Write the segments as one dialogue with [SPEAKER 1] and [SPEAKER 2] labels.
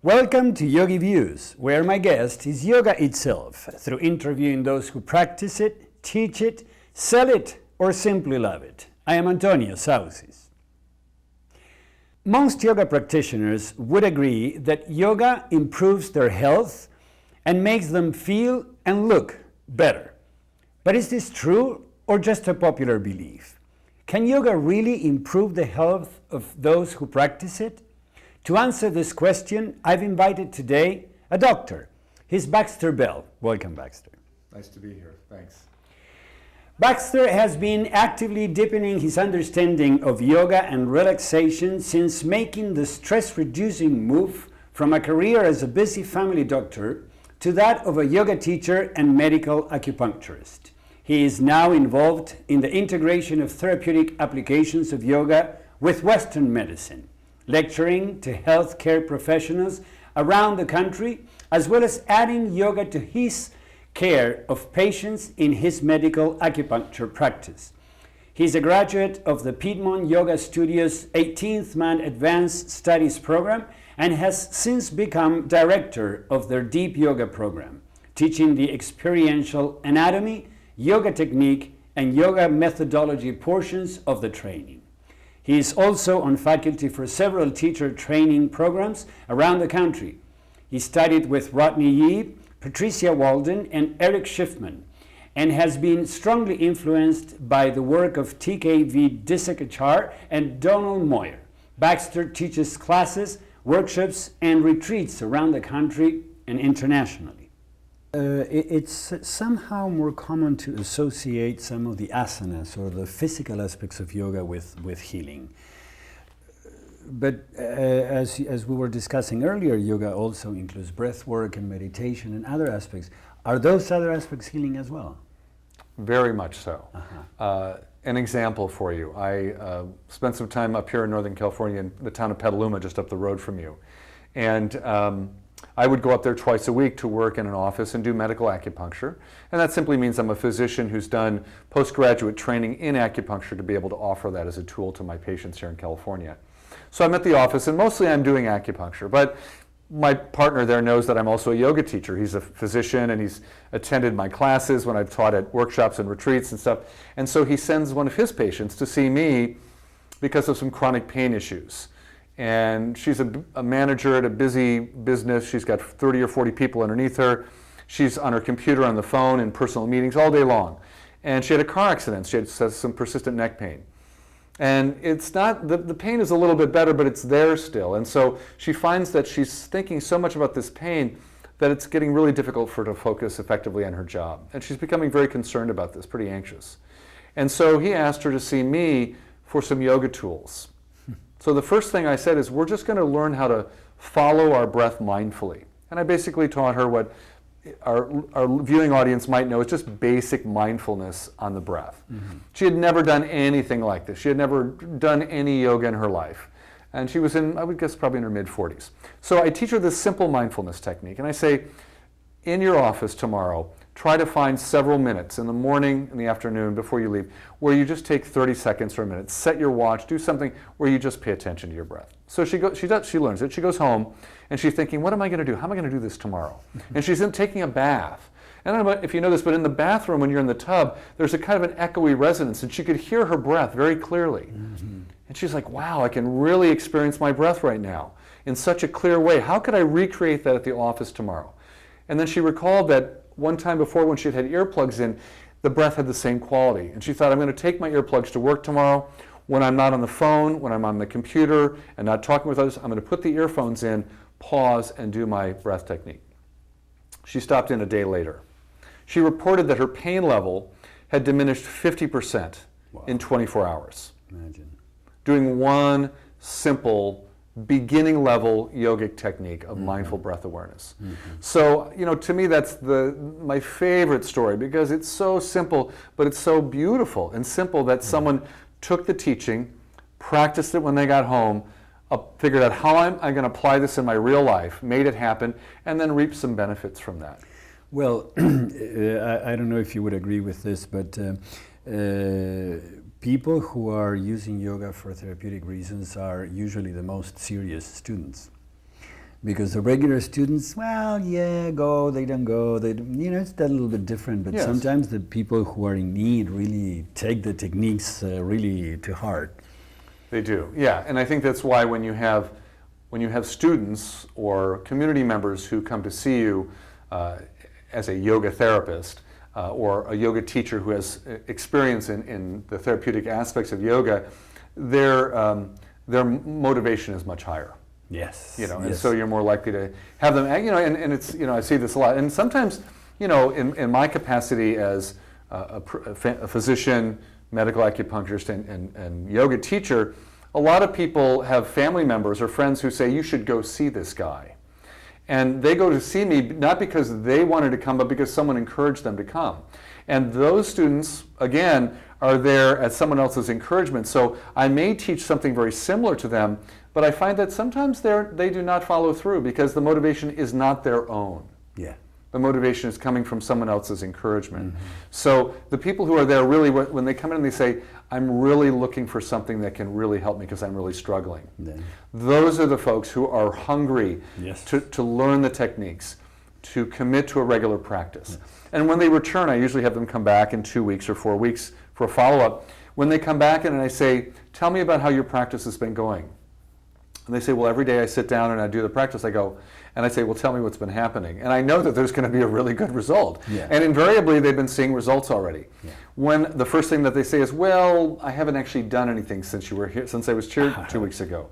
[SPEAKER 1] Welcome to YogiViews, where my guest is yoga itself, through interviewing those who practice it, teach it, sell it, or simply love it. I am Antonio Sausis. Most yoga practitioners would agree that yoga improves their health and makes them feel and look better. But is this true or just a popular belief? Can yoga really improve the health of those who practice it? To answer this question, I've invited today a doctor. He's Baxter Bell. Welcome, Baxter.
[SPEAKER 2] Nice to be here. Thanks.
[SPEAKER 1] Baxter has been actively deepening his understanding of yoga and relaxation since making the stress-reducing move from a career as a busy family doctor to that of a yoga teacher and medical acupuncturist. He is now involved in the integration of therapeutic applications of yoga with Western medicine, lecturing to healthcare professionals around the country, as well as adding yoga to his care of patients in his medical acupuncture practice. He's a graduate of the Piedmont Yoga Studio's 18th Man Advanced Studies program and has since become director of their Deep Yoga program, teaching the Experiential Anatomy, yoga technique, and yoga methodology portions of the training. He is also on faculty for several teacher training programs around the country. He studied with Rodney Yee, Patricia Walden, and Erich Schiffmann, and has been strongly influenced by the work of TKV Desikachar and Donald Moyer. Baxter teaches classes, workshops, and retreats around the country and internationally. It's somehow more common to associate some of the asanas or the physical aspects of yoga with healing. But as we were discussing earlier, yoga also includes breath work and meditation and other aspects. Are those other aspects healing as well?
[SPEAKER 2] Very much so. An example for you. I spent some time up here in Northern California in the town of Petaluma, just up the road from you. And I would go up there twice a week to work in an office and do medical acupuncture. And that simply means I'm a physician who's done postgraduate training in acupuncture to be able to offer that as a tool to my patients here in California. So I'm at the office and mostly I'm doing acupuncture, but my partner there knows that I'm also a yoga teacher. He's a physician and he's attended my classes when I've taught at workshops and retreats and stuff. And so he sends one of his patients to see me because of some chronic pain issues. And she's a manager at a busy business. She's got 30 or 40 people underneath her. She's on her computer, on the phone, in personal meetings all day long. And she had a car accident. She had some persistent neck pain. And it's not, the pain is a little bit better, but it's there still. And so she finds that she's thinking so much about this pain that it's getting really difficult for her to focus effectively on her job. And she's becoming very concerned about this, pretty anxious. And so he asked her to see me for some yoga tools. So the first thing I said is, we're just going to learn how to follow our breath mindfully. And I basically taught her what our viewing audience might know is just basic mindfulness on the breath. Mm-hmm. She had never done anything like this. She had never done any yoga in her life. And she was in, I would guess, probably in her mid-40s. So I teach her this simple mindfulness technique. And I say, in your office tomorrow, try to find several minutes in the morning, in the afternoon, before you leave, where you just take 30 seconds or a minute. Set your watch, do something where you just pay attention to your breath. So she learns it. She goes home and she's thinking, what am I going to do? How am I going to do this tomorrow? And she's taking a bath. And I don't know if you know this, but in the bathroom when you're in the tub, there's a kind of an echoey resonance, and she could hear her breath very clearly. Mm-hmm. And she's like, wow, I can really experience my breath right now in such a clear way. How could I recreate that at the office tomorrow? And then she recalled that one time before, when she had earplugs in, the breath had the same quality. And she thought, I'm going to take my earplugs to work tomorrow. When I'm not on the phone, when I'm on the computer and not talking with others, I'm going to put the earphones in, pause, and do my breath technique. She stopped in a day later. She reported that her pain level had diminished 50% in 24 hours.
[SPEAKER 1] Imagine.
[SPEAKER 2] Doing one simple beginning level yogic technique of mindful breath awareness. Mm-hmm. So, to me that's my favorite story, because it's so simple, but it's so beautiful and simple that someone took the teaching, practiced it when they got home, figured out how I'm going to apply this in my real life, made it happen, and then reaped some benefits from that.
[SPEAKER 1] Well, I don't know if you would agree with this, but people who are using yoga for therapeutic reasons are usually the most serious students. Because the regular students, well, yeah, go, they don't go, it's a little bit different, but
[SPEAKER 2] Yes.
[SPEAKER 1] sometimes the people who are in need really take the techniques really to heart.
[SPEAKER 2] They do, yeah, and I think that's why when you have students or community members who come to see you as a yoga therapist or a yoga teacher who has experience in the therapeutic aspects of yoga, their motivation is much higher.
[SPEAKER 1] Yes.
[SPEAKER 2] And
[SPEAKER 1] yes.
[SPEAKER 2] so you're more likely to have them, and it's, I see this a lot. And sometimes, in my capacity as a physician, medical acupuncturist, and yoga teacher, a lot of people have family members or friends who say, you should go see this guy. And they go to see me not because they wanted to come, but because someone encouraged them to come. And those students, again, are there at someone else's encouragement. So I may teach something very similar to them, but I find that sometimes they do not follow through because the motivation is not their own.
[SPEAKER 1] Yeah.
[SPEAKER 2] The motivation is coming from someone else's encouragement. Mm-hmm. So the people who are there really, when they come in and they say, I'm really looking for something that can really help me because I'm really struggling. Yeah. Those are the folks who are hungry
[SPEAKER 1] yes.
[SPEAKER 2] to learn the techniques, to commit to a regular practice. Yes. And when they return, I usually have them come back in 2 weeks or 4 weeks for a follow-up. When they come back in and I say, tell me about how your practice has been going. And they say, well, every day I sit down and I do the practice. I say, well, tell me what's been happening. And I know that there's going to be a really good result.
[SPEAKER 1] Yeah.
[SPEAKER 2] And invariably, they've been seeing results already.
[SPEAKER 1] Yeah.
[SPEAKER 2] When the first thing that they say is, well, I haven't actually done anything since you were here, since I was here 2 weeks ago.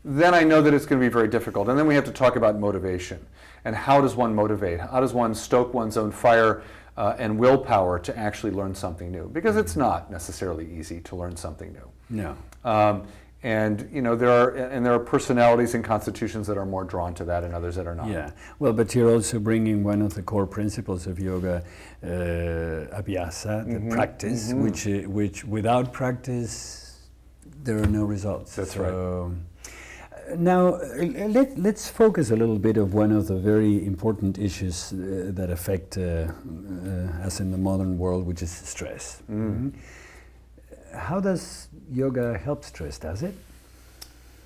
[SPEAKER 2] Then I know that it's going to be very difficult. And then we have to talk about motivation. And how does one motivate? How does one stoke one's own fire and willpower to actually learn something new? Because it's not necessarily easy to learn something new.
[SPEAKER 1] No.
[SPEAKER 2] And there are personalities and constitutions that are more drawn to that and others that are not.
[SPEAKER 1] Yeah, well, but you're also bringing one of the core principles of yoga, abhyasa, the practice, which without practice there are no results.
[SPEAKER 2] That's right.
[SPEAKER 1] Now let's focus a little bit of one of the very important issues that affect us in the modern world, which is stress. Mm-hmm. How does yoga help stress, does it?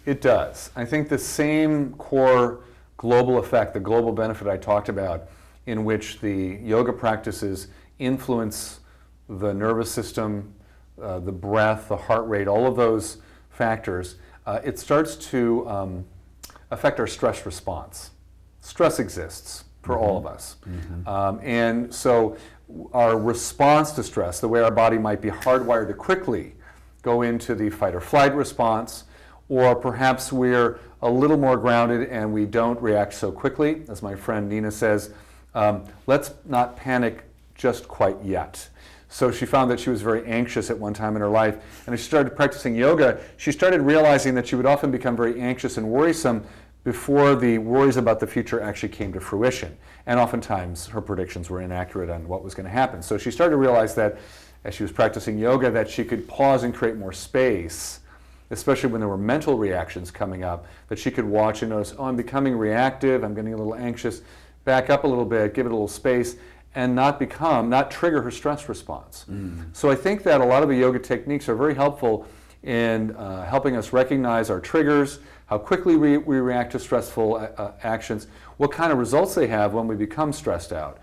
[SPEAKER 2] It does. I think the same core global effect, the global benefit I talked about, in which the yoga practices influence the nervous system, the breath, the heart rate, all of those factors, it starts to affect our stress response. Stress exists for all of us. Mm-hmm. And so our response to stress, the way our body might be hardwired to quickly go into the fight or flight response, or perhaps we're a little more grounded and we don't react so quickly. As my friend Nina says, let's not panic just quite yet. So she found that she was very anxious at one time in her life, and as she started practicing yoga, she started realizing that she would often become very anxious and worrisome before the worries about the future actually came to fruition. And oftentimes her predictions were inaccurate on what was going to happen. So she started to realize that as she was practicing yoga, that she could pause and create more space, especially when there were mental reactions coming up, that she could watch and notice, oh, I'm becoming reactive, I'm getting a little anxious, back up a little bit, give it a little space, and not trigger her stress response. So I think that a lot of the yoga techniques are very helpful in helping us recognize our triggers, how quickly we react to stressful actions, what kind of results they have when we become stressed out.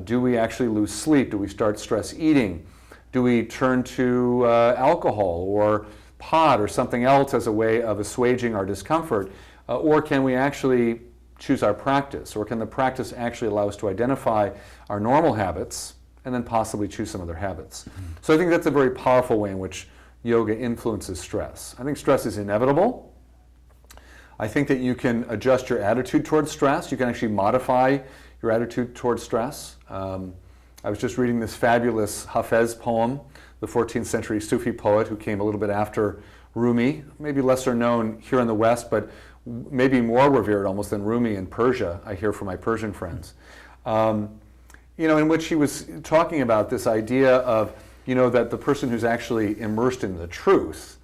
[SPEAKER 2] Do we actually lose sleep? Do we start stress eating? Do we turn to alcohol or pot or something else as a way of assuaging our discomfort? Or can we actually choose our practice? Or can the practice actually allow us to identify our normal habits and then possibly choose some other habits? So I think that's a very powerful way in which yoga influences stress. I think stress is inevitable. I think that you can adjust your attitude towards stress. You can actually modify your attitude towards stress. I was just reading this fabulous Hafez poem, the 14th century Sufi poet who came a little bit after Rumi, maybe lesser known here in the West, but maybe more revered almost than Rumi in Persia, I hear from my Persian friends. In which he was talking about this idea of, that the person who's actually immersed in the truth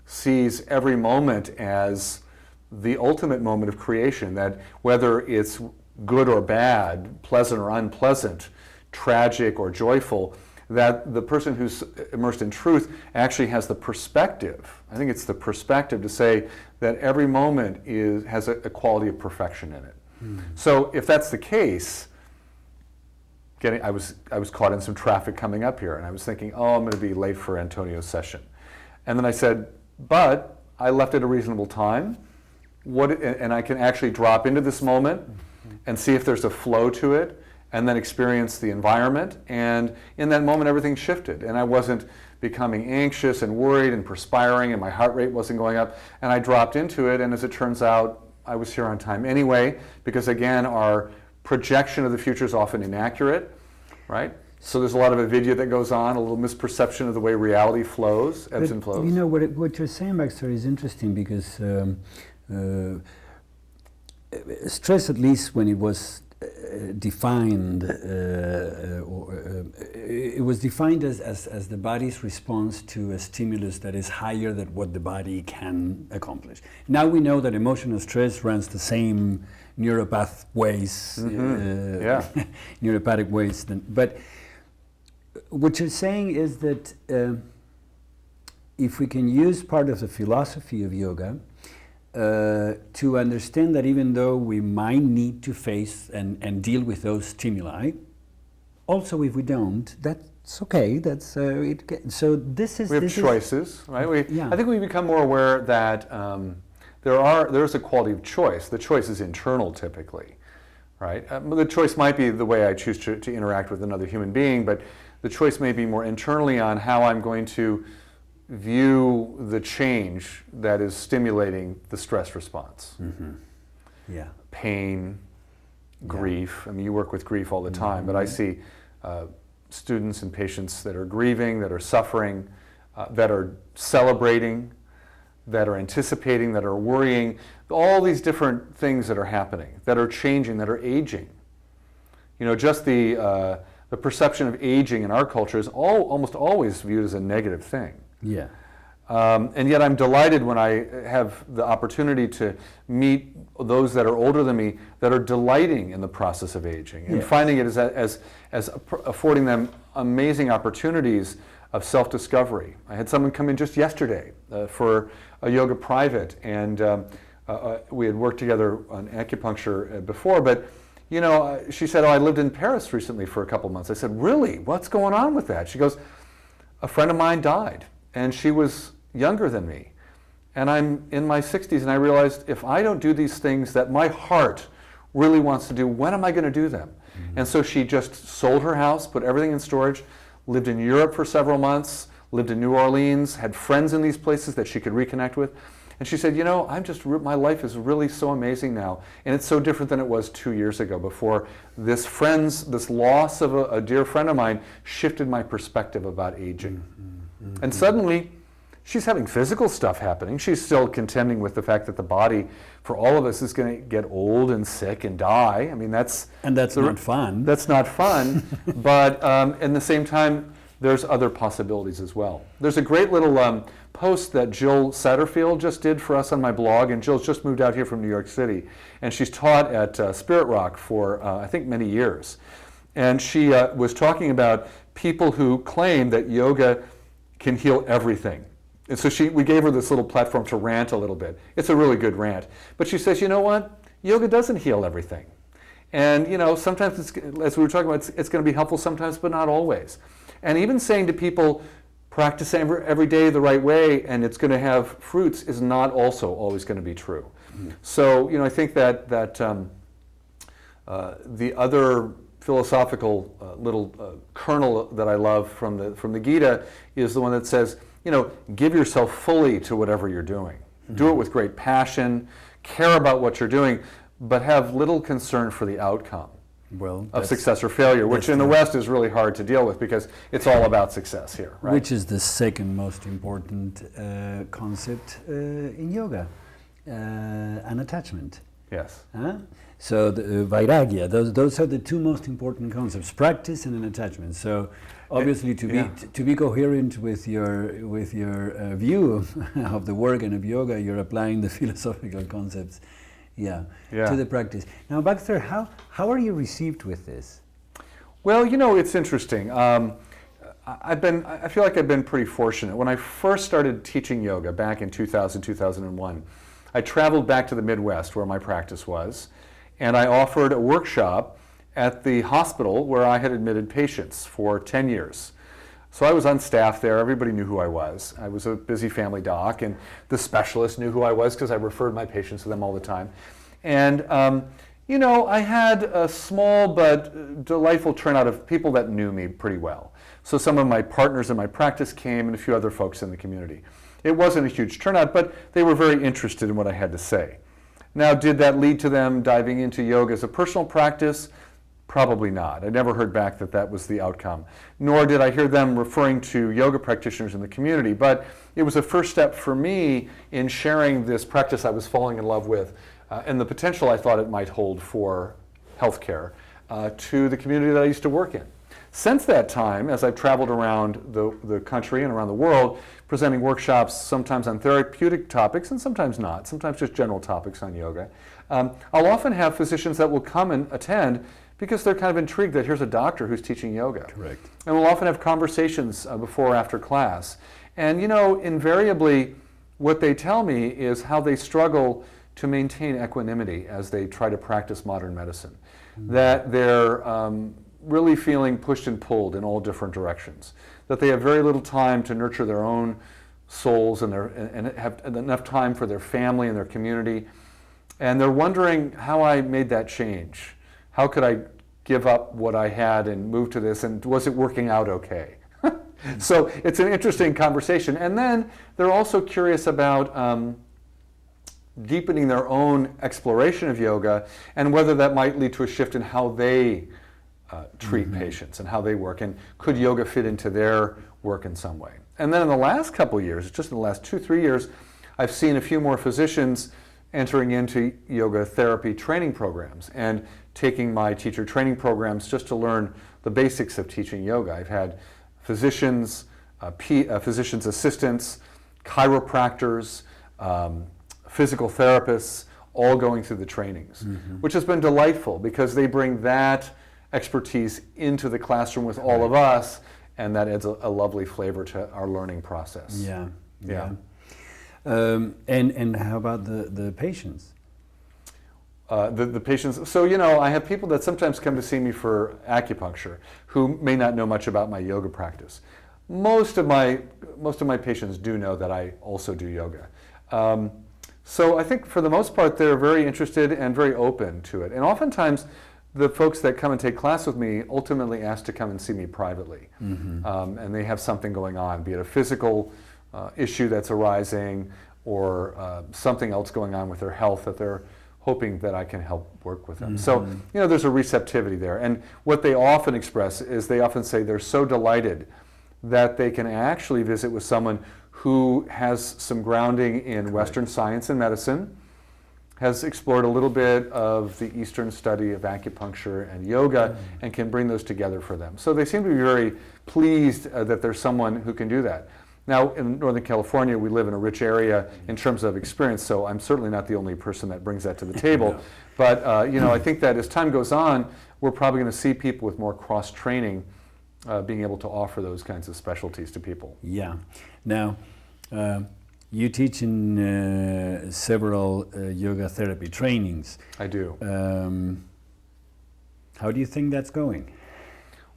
[SPEAKER 2] sees every moment as the ultimate moment of creation, that whether it's good or bad, pleasant or unpleasant, tragic or joyful, that the person who's immersed in truth actually has the perspective. I think it's the perspective to say that every moment has a quality of perfection in it. So if that's the case, I was caught in some traffic coming up here, and I was thinking, oh, I'm going to be late for Antonio's session. And then I said, but I left at a reasonable time, and I can actually drop into this moment and see if there's a flow to it, and then experience the environment. And in that moment, everything shifted, and I wasn't becoming anxious and worried and perspiring, and my heart rate wasn't going up, and I dropped into it, and as it turns out, I was here on time anyway, because again, our projection of the future is often inaccurate, right? So there's a lot of avidya that goes on, a little misperception of the way reality flows, ebbs and flows.
[SPEAKER 1] You know, what you're saying, Baxter, is interesting because stress, at least when it was defined, it was defined as the body's response to a stimulus that is higher than what the body can accomplish. Now we know that emotional stress runs the same neuropathways, neuropathic ways. But what you're saying is that if we can use part of the philosophy of yoga to understand that even though we might need to face and deal with those stimuli, also if we don't, that's okay. That's so. This is.
[SPEAKER 2] We have choices, right? I think we become more aware that there's a quality of choice. The choice is internal, typically, right? The choice might be the way I choose to interact with another human being, but the choice may be more internally on how I'm going to view the change that is stimulating the stress response.
[SPEAKER 1] Yeah.
[SPEAKER 2] Pain, grief. I mean, you work with grief all the time, but I see students and patients that are grieving, that are suffering, that are celebrating, that are anticipating, that are worrying, all these different things that are happening, that are changing, that are aging. You know, just the perception of aging in our culture is almost always viewed as a negative thing.
[SPEAKER 1] Yeah.
[SPEAKER 2] And yet I'm delighted when I have the opportunity to meet those that are older than me that are delighting in the process of aging and finding it as affording them amazing opportunities of self-discovery. I had someone come in just yesterday for a yoga private, and we had worked together on acupuncture before, but you know, she said, oh, I lived in Paris recently for a couple months. I said, really? What's going on with that? She goes, a friend of mine died, and she was younger than me. And I'm in my 60s, and I realized if I don't do these things that my heart really wants to do, when am I going to do them? And so she just sold her house, put everything in storage, lived in Europe for several months, lived in New Orleans, had friends in these places that she could reconnect with. And she said, you know, my life is really so amazing now. And it's so different than it was 2 years ago before this loss of a dear friend of mine shifted my perspective about aging. And suddenly, she's having physical stuff happening. She's still contending with the fact that the body, for all of us, is going to get old and sick and die. I mean, that's
[SPEAKER 1] not fun.
[SPEAKER 2] That's not fun. But at the same time, there's other possibilities as well. There's a great little post that Jill Satterfield just did for us on my blog, and Jill's just moved out here from New York City, and she's taught at Spirit Rock for I think many years. And she was talking about people who claim that yoga can heal everything. And so we gave her this little platform to rant a little bit. It's a really good rant. But she says, you know what? Yoga doesn't heal everything. And you know, sometimes, as we were talking about, it's going to be helpful sometimes, but not always. And even saying to people, practice every day the right way and it's going to have fruits is not also always going to be true. So, you know, I think that the other philosophical little kernel that I love from the Gita is the one that says, you know, give yourself fully to whatever you're doing. Do it with great passion, care about what you're doing, but have little concern for the outcome of success or failure, which in the West is really hard to deal with because it's all about success here. Right?
[SPEAKER 1] Which is the second most important concept in yoga, unattachment.
[SPEAKER 2] Yes.
[SPEAKER 1] So the vairagya, those are the two most important concepts: practice and unattachment. So obviously, to be coherent with your view of the work and of yoga, you're applying the philosophical concepts, to the practice. Now, Baxter, how are you received with this?
[SPEAKER 2] Well, you know, it's interesting. I feel like I've been pretty fortunate. When I first started teaching yoga back in 2000, 2001, I traveled back to the Midwest where my practice was, and I offered a workshop at the hospital where I had admitted patients for 10 years. So I was on staff there. Everybody knew who I was. I was a busy family doc, and the specialist knew who I was because I referred my patients to them all the time. And you know, I had a small but delightful turnout of people that knew me pretty well. So some of my partners in my practice came, and a few other folks in the community. It wasn't a huge turnout, but they were very interested in what I had to say. Now, did that lead to them diving into yoga as a personal practice? Probably not. I never heard back that that was the outcome. Nor did I hear them referring to yoga practitioners in the community. But it was a first step for me in sharing this practice I was falling in love with and the potential I thought it might hold for healthcare to the community that I used to work in. Since that time, as I've traveled around the country and around the world, presenting workshops sometimes on therapeutic topics and sometimes not, sometimes just general topics on yoga, I'll often have physicians that will come and attend because they're kind of intrigued that here's a doctor who's teaching yoga.
[SPEAKER 1] Correct.
[SPEAKER 2] And we'll often have conversations before or after class. And you know, invariably, what they tell me is how they struggle to maintain equanimity as they try to practice modern medicine. Mm-hmm. That they're really feeling pushed and pulled in all different directions. That they have very little time to nurture their own souls and have enough time for their family and their community. And they're wondering how I made that change. How could I give up what I had and move to this, and was it working out okay? So it's an interesting conversation. And then they're also curious about deepening their own exploration of yoga and whether that might lead to a shift in how they treat patients and how they work, and could yoga fit into their work in some way. And then in the last couple of years, just in the last 2-3 years, I've seen a few more physicians entering into yoga therapy training programs and taking my teacher training programs just to learn the basics of teaching yoga. I've had physicians, physician's assistants, chiropractors, physical therapists, all going through the trainings, which has been delightful because they bring that expertise into the classroom with all of us, and that adds a lovely flavor to our learning process.
[SPEAKER 1] Yeah. And how about the patients?
[SPEAKER 2] The patients, so you know, I have people that sometimes come to see me for acupuncture who may not know much about my yoga practice. Most of my patients do know that I also do yoga. So I think for the most part they're very interested and very open to it. And oftentimes the folks that come and take class with me ultimately ask to come and see me privately. And they have something going on, be it a physical issue that's arising or something else going on with their health that they're hoping that I can help work with them. So, you know, there's a receptivity there. And what they often express is they often say they're so delighted that they can actually visit with someone who has some grounding in Western science and medicine, has explored a little bit of the Eastern study of acupuncture and yoga, and can bring those together for them. So they seem to be very pleased that there's someone who can do that. Now, in Northern California, we live in a rich area in terms of experience, so I'm certainly not the only person that brings that to the table. No. But you know, I think that as time goes on, we're probably going to see people with more cross-training being able to offer those kinds of specialties to people.
[SPEAKER 1] Yeah. Now, you teach in several yoga therapy trainings.
[SPEAKER 2] I do.
[SPEAKER 1] How do you think that's going?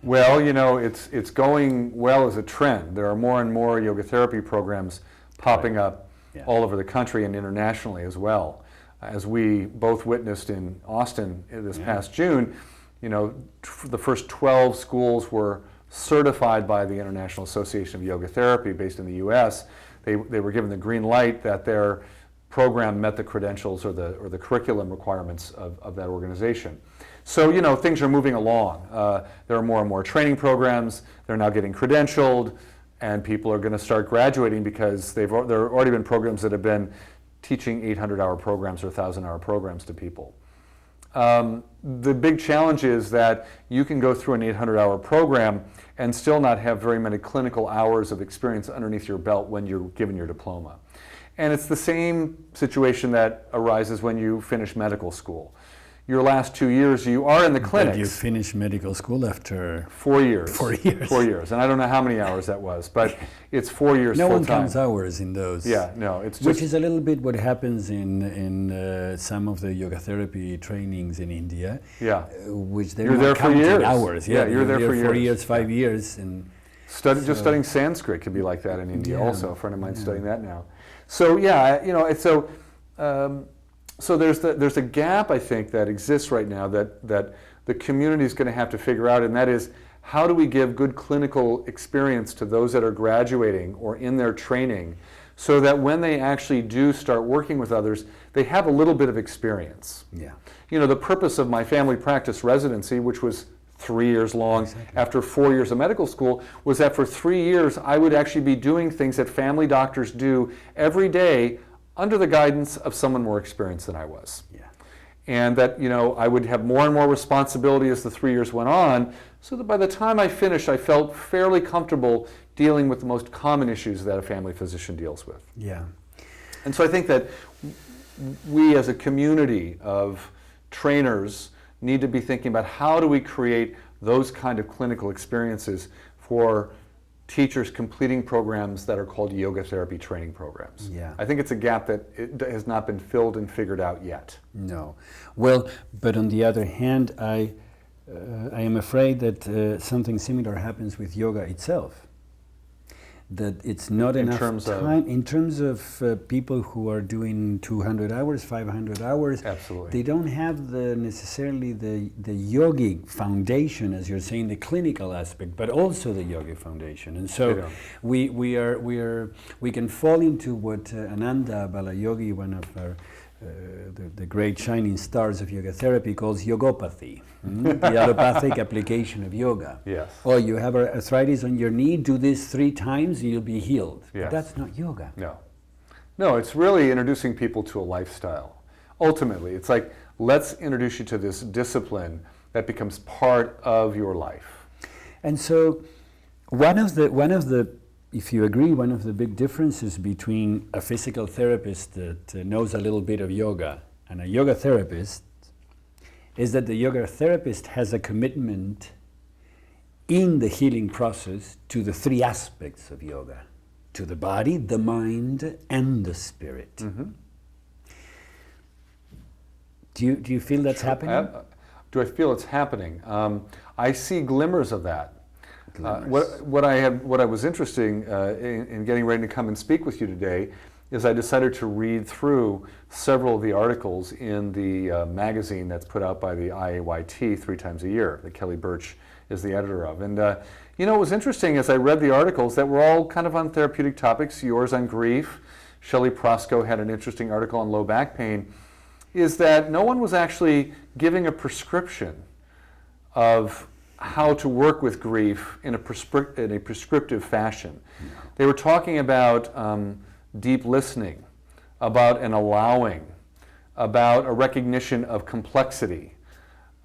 [SPEAKER 2] Well, you know, it's going well as a trend. There are more and more yoga therapy programs popping up all over the country and internationally as well. As we both witnessed in Austin this past June, you know, the first 12 schools were certified by the International Association of Yoga Therapy based in the US. They were given the green light that their program met the credentials or the curriculum requirements of that organization. So, you know, things are moving along. There are more and more training programs. They're now getting credentialed, and people are going to start graduating because there have already been programs that have been teaching 800-hour programs or 1,000-hour programs to people. The big challenge is that you can go through an 800-hour program and still not have very many clinical hours of experience underneath your belt when you're given your diploma. And it's the same situation that arises when you finish medical school. your last 2 years, you are in the clinics.
[SPEAKER 1] But you finished medical school after
[SPEAKER 2] 4 years.
[SPEAKER 1] 4 years.
[SPEAKER 2] 4 years. And I don't know how many hours that was, but it's 4 years
[SPEAKER 1] no
[SPEAKER 2] full
[SPEAKER 1] one
[SPEAKER 2] time.
[SPEAKER 1] counts hours in those.
[SPEAKER 2] Yeah, no, it's just...
[SPEAKER 1] Which is a little bit what happens in some of the yoga therapy trainings in India.
[SPEAKER 2] Yeah.
[SPEAKER 1] Which they're
[SPEAKER 2] You're
[SPEAKER 1] not
[SPEAKER 2] there for
[SPEAKER 1] counting
[SPEAKER 2] years.
[SPEAKER 1] hours.
[SPEAKER 2] Yeah, you're there for
[SPEAKER 1] 4
[SPEAKER 2] years.
[SPEAKER 1] years, 5 years. And
[SPEAKER 2] just studying Sanskrit can be like that in India also. A friend of mine studying that now. So yeah, you know, it's so there's a gap, I think, that exists right now that the community is going to have to figure out, and that is, how do we give good clinical experience to those that are graduating or in their training, so that when they actually do start working with others, they have a little bit of experience.
[SPEAKER 1] Yeah.
[SPEAKER 2] You know, the purpose of my family practice residency, which was 3 years long, after 4 years of medical school, was that for 3 years I would actually be doing things that family doctors do every day under the guidance of someone more experienced than I was.
[SPEAKER 1] Yeah.
[SPEAKER 2] And that, you know, I would have more and more responsibility as the 3 years went on, so that by the time I finished, I felt fairly comfortable dealing with the most common issues that a family physician deals with.
[SPEAKER 1] Yeah.
[SPEAKER 2] And so I think that we as a community of trainers need to be thinking about, how do we create those kind of clinical experiences for teachers completing programs that are called yoga therapy training programs.
[SPEAKER 1] Yeah.
[SPEAKER 2] I think it's a gap that has not been filled and figured out yet.
[SPEAKER 1] No. Well, but on the other hand, I am afraid that something similar happens with yoga itself. That it's not enough time in terms of people who are doing 200 hours, 500 hours.
[SPEAKER 2] Absolutely.
[SPEAKER 1] They don't have necessarily the yogic foundation, as you're saying, the clinical aspect, but also the yogic foundation. And so we can fall into what Ananda Balayogi, one of our the great shining stars of yoga therapy, calls yogopathy, the allopathic application of yoga.
[SPEAKER 2] Yes.
[SPEAKER 1] Oh, you have arthritis on your knee, do this 3 times and you'll be healed.
[SPEAKER 2] Yes.
[SPEAKER 1] But that's not yoga.
[SPEAKER 2] No. No, it's really introducing people to a lifestyle. Ultimately, it's like, let's introduce you to this discipline that becomes part of your life.
[SPEAKER 1] And so one of the if you agree, one of the big differences between a physical therapist that knows a little bit of yoga and a yoga therapist is that the yoga therapist has a commitment in the healing process to the 3 aspects of yoga, to the body, the mind, and the spirit. Mm-hmm. Do you feel that's happening?
[SPEAKER 2] Do I feel it's happening? I see glimmers of that. What I was interested in getting ready to come and speak with you today is I decided to read through several of the articles in the magazine that's put out by the IAYT 3 times a year that Kelly Birch is the editor of. And you know, it was interesting as I read the articles that were all kind of on therapeutic topics, yours on grief, Shelley Prosko had an interesting article on low back pain, is that no one was actually giving a prescription of how to work with grief in a prescriptive fashion. No. They were talking about deep listening, about an allowing, about a recognition of complexity,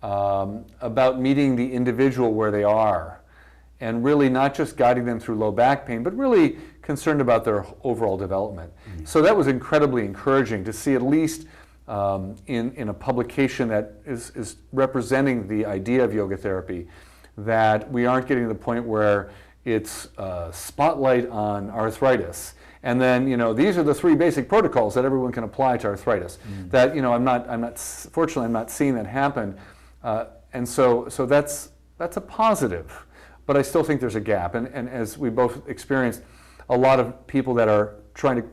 [SPEAKER 2] about meeting the individual where they are, and really not just guiding them through low back pain, but really concerned about their overall development. Mm-hmm. So that was incredibly encouraging to see, at least in a publication that is representing the idea of yoga therapy, that we aren't getting to the point where it's spotlight on arthritis, and then, you know, these are the 3 basic protocols that everyone can apply to arthritis. Mm. That, you know, fortunately I'm not seeing that happen, and so that's a positive, but I still think there's a gap, and as we both experienced, a lot of people that are trying to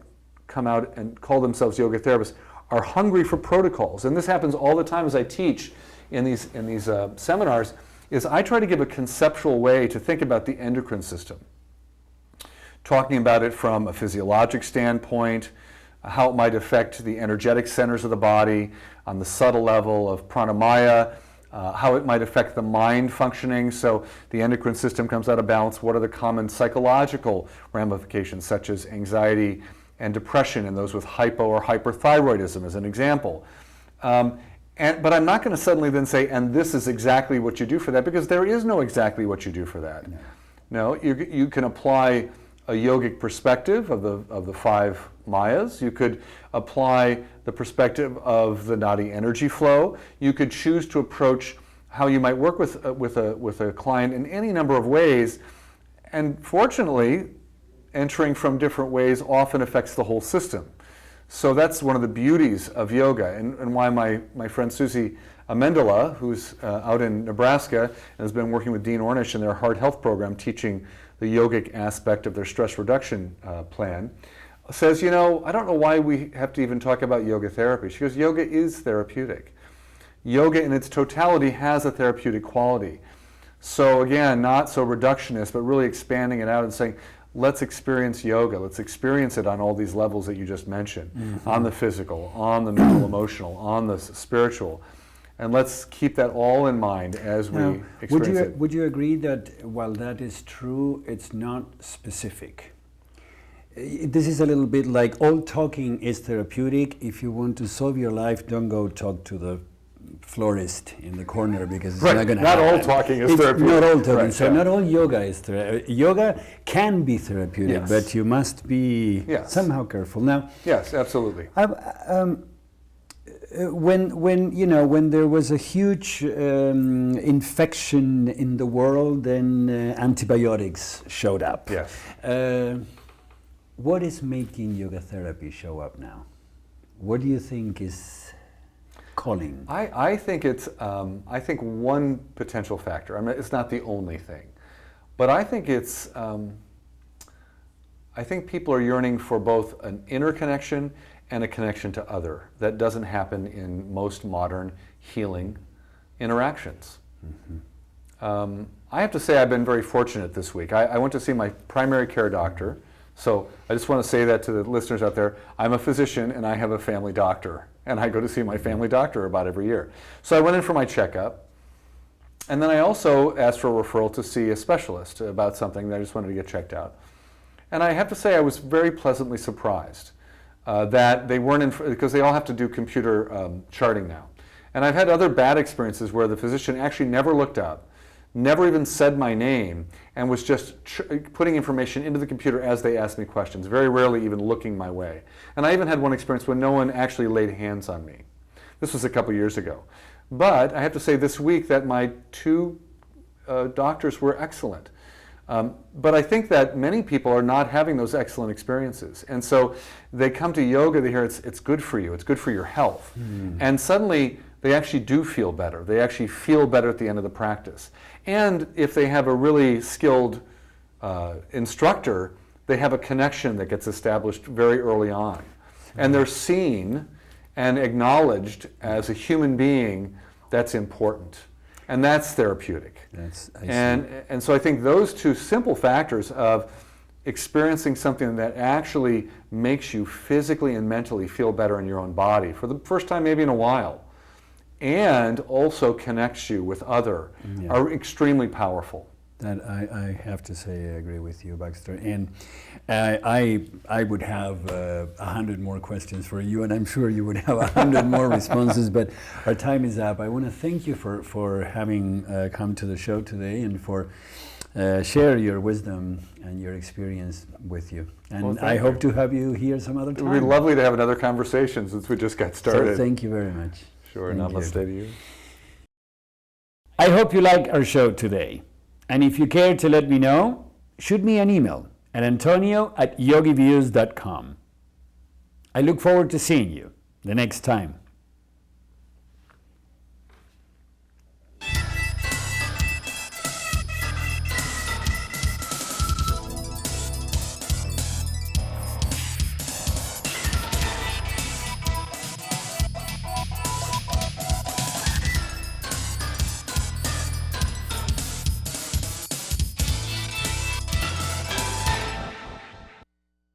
[SPEAKER 2] come out and call themselves yoga therapists are hungry for protocols, and this happens all the time as I teach in these seminars. Is I try to give a conceptual way to think about the endocrine system, talking about it from a physiologic standpoint, how it might affect the energetic centers of the body, on the subtle level of pranamaya, how it might affect the mind functioning, so the endocrine system comes out of balance. What are the common psychological ramifications, such as anxiety and depression in those with hypo or hyperthyroidism, as an example. But I'm not going to suddenly then say, and this is exactly what you do for that, because there is no exactly what you do for that. No, you can apply a yogic perspective of the 5 mayas. You could apply the perspective of the nadi energy flow. You could choose to approach how you might work with a client in any number of ways. And fortunately, entering from different ways often affects the whole system. So that's one of the beauties of yoga, and why my friend Susie Amendola, who's out in Nebraska and has been working with Dean Ornish in their heart health program, teaching the yogic aspect of their stress reduction plan, says, you know, I don't know why we have to even talk about yoga therapy. She goes, yoga is therapeutic. Yoga in its totality has a therapeutic quality. So again, not so reductionist, but really expanding it out and saying, let's experience yoga. Let's experience it on all these levels that you just mentioned, on the physical, on the mental, emotional, on the spiritual. And let's keep that all in mind as we experience it.
[SPEAKER 1] Would you agree that while that is true, it's not specific? This is a little bit like all talking is therapeutic. If you want to solve your life, don't go talk to the florist in the corner, because it's not going to happen.
[SPEAKER 2] Not all talking is therapeutic.
[SPEAKER 1] Not all talking.
[SPEAKER 2] Right,
[SPEAKER 1] so not all yoga is therapeutic. Yoga can be therapeutic,
[SPEAKER 2] yes.
[SPEAKER 1] but you must be somehow careful. Now,
[SPEAKER 2] yes, absolutely.
[SPEAKER 1] When there was a huge infection in the world, then antibiotics showed up.
[SPEAKER 2] Yes.
[SPEAKER 1] What is making yoga therapy show up now? What do you think is calling?
[SPEAKER 2] I think it's I think one potential factor. I mean, it's not the only thing, but I think it's I think people are yearning for both an inner connection and a connection to other that doesn't happen in most modern healing interactions. I have to say I've been very fortunate this week. I went to see my primary care doctor. So I just want to say that to the listeners out there. I'm a physician and I have a family doctor, and I go to see my family doctor about every year. So I went in for my checkup, and then I also asked for a referral to see a specialist about something that I just wanted to get checked out. And I have to say I was very pleasantly surprised that they weren't in, because they all have to do computer charting now. And I've had other bad experiences where the physician actually never looked up, never even said my name, and was just putting information into the computer as they asked me questions, very rarely even looking my way. And I even had one experience when no one actually laid hands on me. This was a couple years ago. But I have to say this week that my 2 doctors were excellent. But I think that many people are not having those excellent experiences. And so they come to yoga, they hear it's good for you, it's good for your health. And suddenly they actually do feel better. They actually feel better at the end of the practice. And if they have a really skilled instructor, they have a connection that gets established very early on. And they're seen and acknowledged as a human being that's important. And that's therapeutic. And so I think those 2 simple factors of experiencing something that actually makes you physically and mentally feel better in your own body for the first time maybe in a while, and also connects you with other, are extremely powerful.
[SPEAKER 1] That I have to say I agree with you, Baxter. And I would have 100 more questions for you, and I'm sure you would have 100 more responses, but our time is up. I want to thank you for having come to the show today and for share your wisdom and your experience with you. And I hope to have you here some other time.
[SPEAKER 2] It would be lovely to have another conversation since we just got started.
[SPEAKER 1] So thank you very much.
[SPEAKER 2] Sure, namaste to you.
[SPEAKER 1] I hope you like our show today. And if you care to let me know, shoot me an email at antonio@yogiviews.com. I look forward to seeing you the next time.